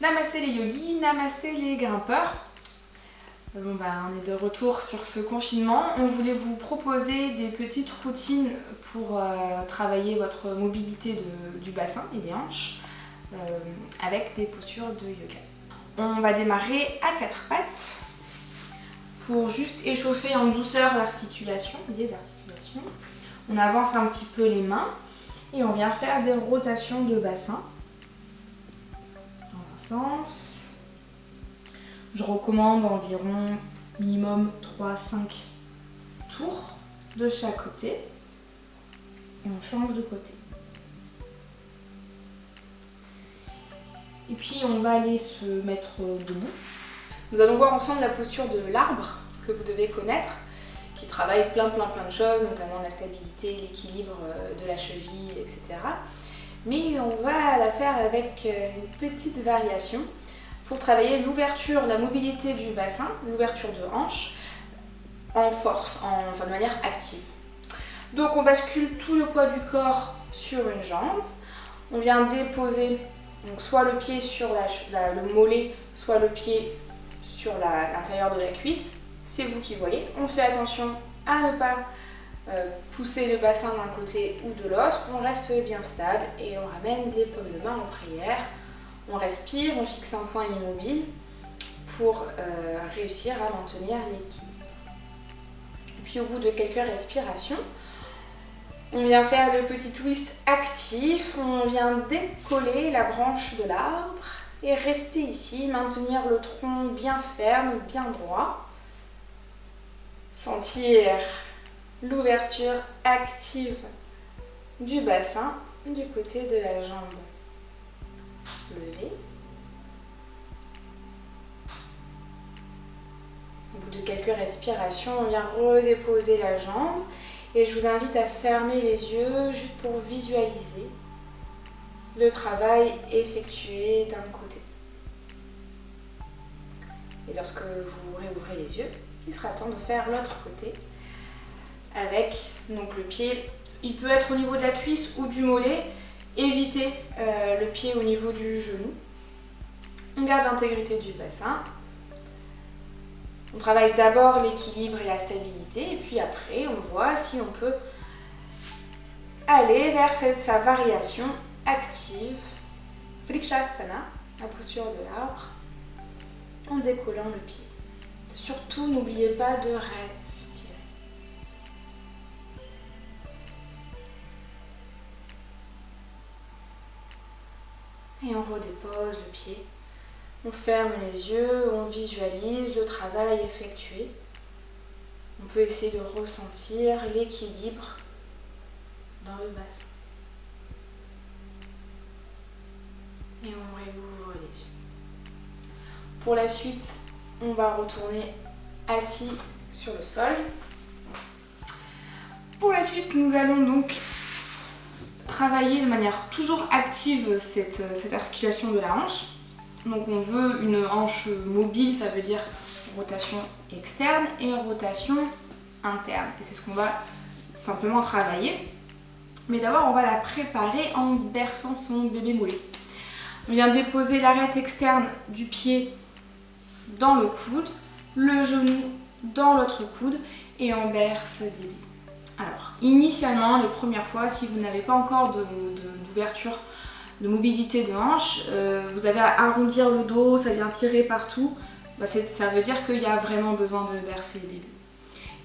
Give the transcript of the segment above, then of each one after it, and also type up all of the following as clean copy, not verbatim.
Namasté les yogis, namasté les grimpeurs. On est de retour sur ce confinement. On voulait vous proposer des petites routines pour travailler votre mobilité du bassin et des hanches avec des postures de yoga. On va démarrer à quatre pattes pour juste échauffer en douceur l'articulation, les articulations. On avance un petit peu les mains et on vient faire des rotations de bassin dans un sens. Je recommande environ minimum 3-5 tours de chaque côté et on change de côté. Et puis on va aller se mettre debout. Nous allons voir ensemble la posture de l'arbre que vous devez connaître, qui travaille plein de choses, notamment la stabilité, l'équilibre de la cheville, etc. Mais on va la faire avec une petite variation pour travailler l'ouverture, la mobilité du bassin, l'ouverture de hanche en force, de manière active. Donc on bascule tout le poids du corps sur une jambe. On vient déposer donc soit le pied sur le mollet, soit le pied sur l'intérieur de la cuisse. C'est vous qui voyez. On fait attention à ne pas pousser le bassin d'un côté ou de l'autre. On reste bien stable et on ramène les paumes de main en prière. On respire, on fixe un point immobile pour réussir à maintenir l'équilibre. Et puis au bout de quelques respirations, on vient faire le petit twist actif. On vient décoller la branche de l'arbre et rester ici, maintenir le tronc bien ferme, bien droit. Sentir l'ouverture active du bassin du côté de la jambe levée. Au bout de quelques respirations, on vient redéposer la jambe et je vous invite à fermer les yeux juste pour visualiser le travail effectué d'un côté. Et lorsque vous réouvrez les yeux, il sera temps de faire l'autre côté avec donc le pied. Il peut être au niveau de la cuisse ou du mollet. Évitez le pied au niveau du genou. On garde l'intégrité du bassin. On travaille d'abord l'équilibre et la stabilité et puis après on voit si on peut aller vers sa variation active, Vrikshasana, la posture de l'arbre, en décollant le pied. Surtout n'oubliez pas de respirer. Et on redépose le pied. On ferme les yeux, on visualise le travail effectué. On peut essayer de ressentir l'équilibre dans le bassin. Et on réouvre les yeux. Pour la suite, on va retourner assis sur le sol. Pour la suite, nous allons donc travailler de manière toujours active cette articulation de la hanche. Donc on veut une hanche mobile, ça veut dire rotation externe et rotation interne. Et c'est ce qu'on va simplement travailler. Mais d'abord, on va la préparer en berçant son bébé mollet. On vient déposer l'arête externe du pied dans le coude, le genou dans l'autre coude et on berce bébé. Alors, initialement, les premières fois, si vous n'avez pas encore d'ouverture, de mobilité de hanche, vous allez arrondir le dos, ça vient tirer partout, ça veut dire qu'il y a vraiment besoin de bercer le bébé.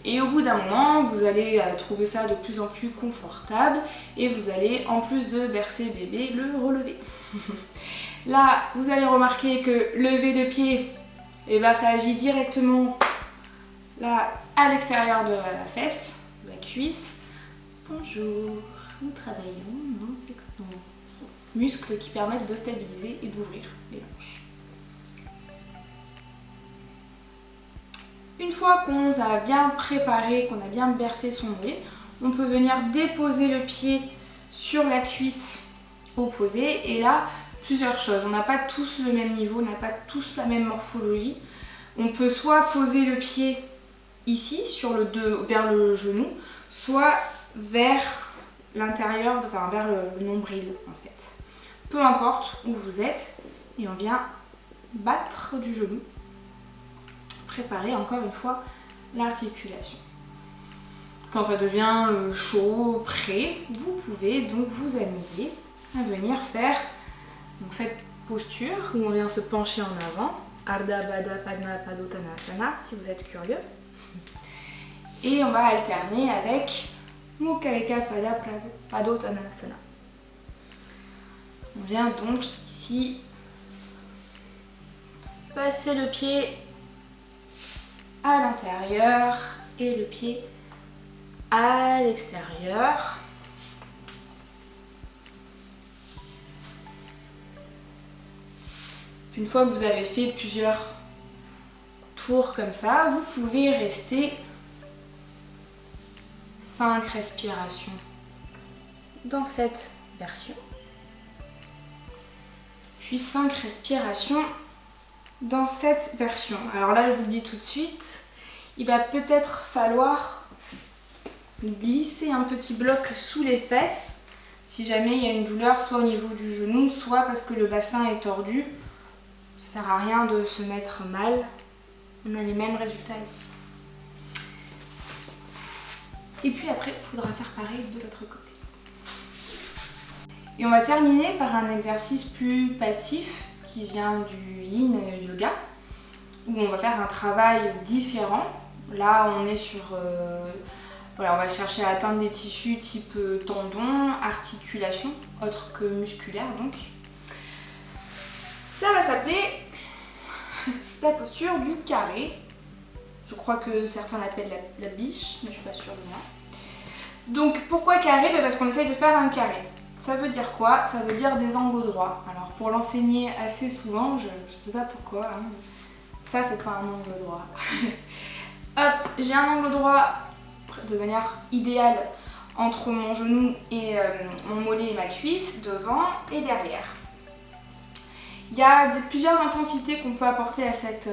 Et au bout d'un moment, vous allez trouver ça de plus en plus confortable et vous allez, en plus de bercer le bébé, le relever. Là, vous allez remarquer que lever le pied, ça agit directement là, à l'extérieur de la fesse, de la cuisse. Bonjour, nous travaillons nos muscles qui permettent de stabiliser et d'ouvrir les hanches. Une fois qu'on a bien préparé, qu'on a bien bercé son mollet, on peut venir déposer le pied sur la cuisse opposée. Et là, plusieurs choses. On n'a pas tous le même niveau, on n'a pas tous la même morphologie. On peut soit poser le pied ici, vers le genou, soit vers l'intérieur, vers le nombril en fait. Peu importe où vous êtes, et on vient battre du genou. Préparer encore une fois l'articulation. Quand ça devient chaud, prêt, vous pouvez donc vous amuser à venir faire donc, cette posture où on vient se pencher en avant. Ardha Baddha Padma Padottanasana si vous êtes curieux. Et on va alterner avec Mukha Eka Pada Padottanasana. On vient donc ici passer le pied à l'intérieur et le pied à l'extérieur. Une fois que vous avez fait plusieurs tours comme ça, vous pouvez rester 5 respirations dans cette version. Puis 5 respirations dans cette version. Alors là, je vous le dis tout de suite, il va peut-être falloir glisser un petit bloc sous les fesses si jamais il y a une douleur, soit au niveau du genou, soit parce que le bassin est tordu. Ça sert à rien de se mettre mal, on a les mêmes résultats ici. Et puis après, il faudra faire pareil de l'autre côté. Et on va terminer par un exercice plus passif qui vient du Yin Yoga, où on va faire un travail différent. Là, on est sur... voilà, on va chercher à atteindre des tissus type tendons, articulation, autre que musculaire donc. Ça va s'appeler la posture du carré. Je crois que certains l'appellent la biche, mais je suis pas sûre de moi. Donc pourquoi carré? Parce qu'on essaye de faire un carré. Ça veut dire quoi? Ça veut dire des angles droits. Alors pour l'enseigner assez souvent, je sais pas pourquoi, hein. Ça c'est pas un angle droit. Hop, j'ai un angle droit de manière idéale entre mon genou et mon mollet et ma cuisse, devant et derrière. Il y a plusieurs intensités qu'on peut apporter à cette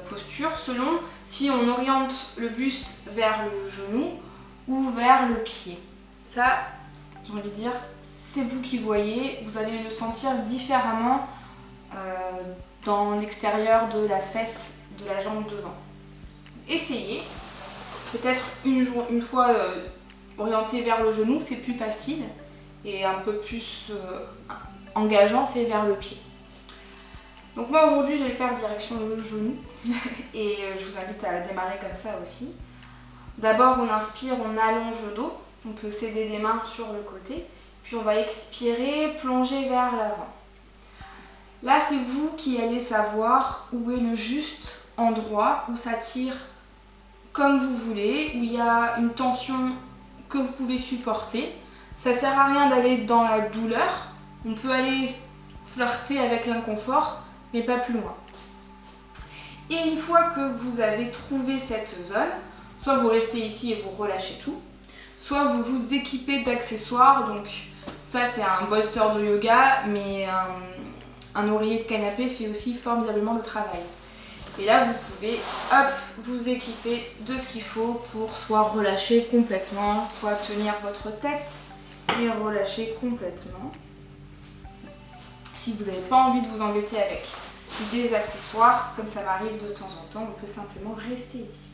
posture selon si on oriente le buste vers le genou ou vers le pied. Ça, j'ai envie de dire, c'est vous qui voyez, vous allez le sentir différemment dans l'extérieur de la fesse de la jambe devant. Essayez, peut-être une fois orienté vers le genou, c'est plus facile et un peu plus engageant, c'est vers le pied. Donc moi aujourd'hui je vais faire direction le genou et je vous invite à démarrer comme ça aussi. D'abord on inspire, on allonge le dos, on peut s'aider des mains sur le côté, puis on va expirer, plonger vers l'avant. Là c'est vous qui allez savoir où est le juste endroit, où ça tire comme vous voulez, où il y a une tension que vous pouvez supporter. Ça sert à rien d'aller dans la douleur, on peut aller flirter avec l'inconfort, mais pas plus loin. Et une fois que vous avez trouvé cette zone, soit vous restez ici et vous relâchez tout, soit vous vous équipez d'accessoires. Donc ça c'est un bolster de yoga, mais un oreiller de canapé fait aussi formidablement le travail. Et là vous pouvez hop, vous équiper de ce qu'il faut pour soit relâcher complètement, soit tenir votre tête et relâcher complètement. Si vous n'avez pas envie de vous embêter avec des accessoires, comme ça m'arrive de temps en temps, on peut simplement rester ici.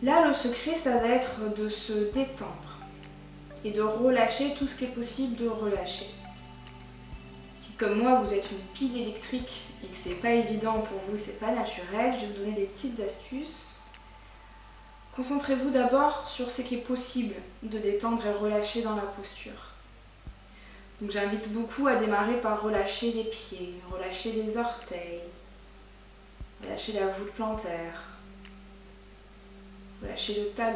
Là, le secret, ça va être de se détendre et de relâcher tout ce qui est possible de relâcher. Si comme moi, vous êtes une pile électrique et que c'est pas évident pour vous, c'est pas naturel, je vais vous donner des petites astuces. Concentrez-vous d'abord sur ce qui est possible de détendre et relâcher dans la posture. Donc j'invite beaucoup à démarrer par relâcher les pieds, relâcher les orteils, relâcher la voûte plantaire, relâcher le talon,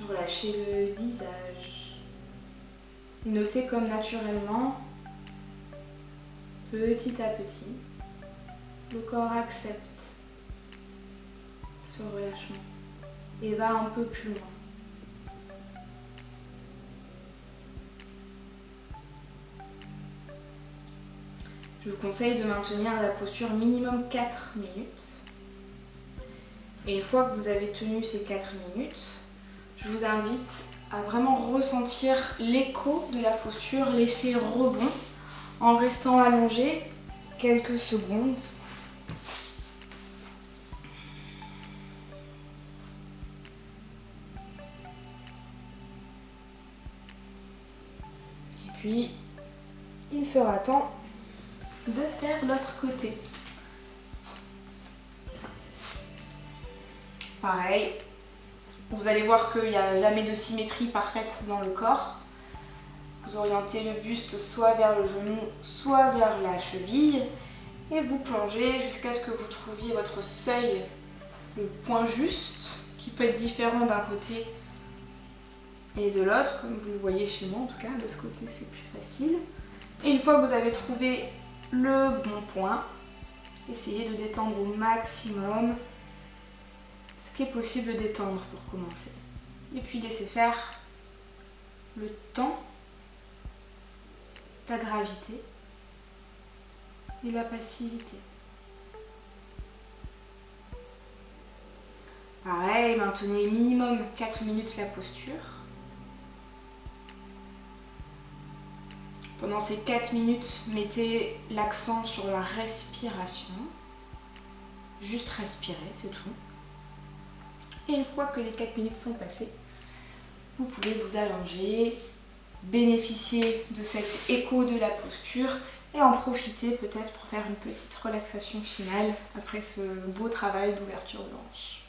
relâcher le visage. Et notez comme naturellement, petit à petit, le corps accepte ce relâchement et va un peu plus loin. Je vous conseille de maintenir la posture minimum 4 minutes. Et une fois que vous avez tenu ces 4 minutes, je vous invite à vraiment ressentir l'écho de la posture, l'effet rebond, en restant allongé quelques secondes. Et puis, il sera temps de faire l'autre côté. Pareil, vous allez voir qu'il n'y a jamais de symétrie parfaite dans le corps. Vous orientez le buste soit vers le genou, soit vers la cheville et vous plongez jusqu'à ce que vous trouviez votre seuil, le point juste, qui peut être différent d'un côté et de l'autre, comme vous le voyez chez moi en tout cas, de ce côté c'est plus facile. Et une fois que vous avez trouvé le bon point, essayez de détendre au maximum ce qui est possible de détendre pour commencer. Et puis laissez faire le temps, la gravité et la passivité. Pareil, maintenez minimum 4 minutes la posture. Pendant ces 4 minutes, mettez l'accent sur la respiration. Juste respirer, c'est tout. Et une fois que les 4 minutes sont passées, vous pouvez vous allonger, bénéficier de cet écho de la posture et en profiter peut-être pour faire une petite relaxation finale après ce beau travail d'ouverture de hanche.